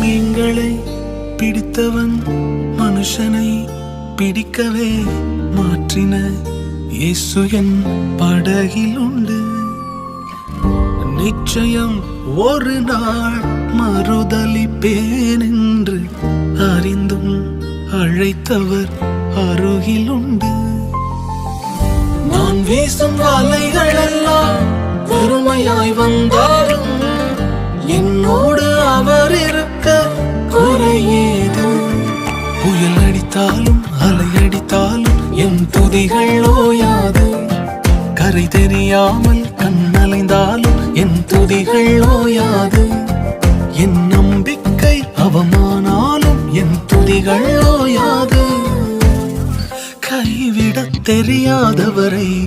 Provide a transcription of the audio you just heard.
மீன்களை பிடித்தவன் மனுஷனை பிடிக்கவே மாற்றின இயேசு என் படகில் உண்டு. நிச்சயம் ஒரு நாள் மறுதலிப்பேன் என்று அறிந்தும் அழைத்தவர் அருகில் உண்டு. நான் வீசும் வலைகள் எல்லாம் வெறுமையாய் வந்தாலும் என்னோடு அவர் இருக்க குறையேது. புயல் அடித்தாலும் அலை அடித்தாலும் என் துதிகள் ஓயாது. கரை தெரியாமல் கண்ணலைந்தாலும் என் துதிகள் ஓயாது. என் நம்பிக்கை அவமானாலும் என் துதிகள் ஓயாது. கைவிடத் தெரியாதவரை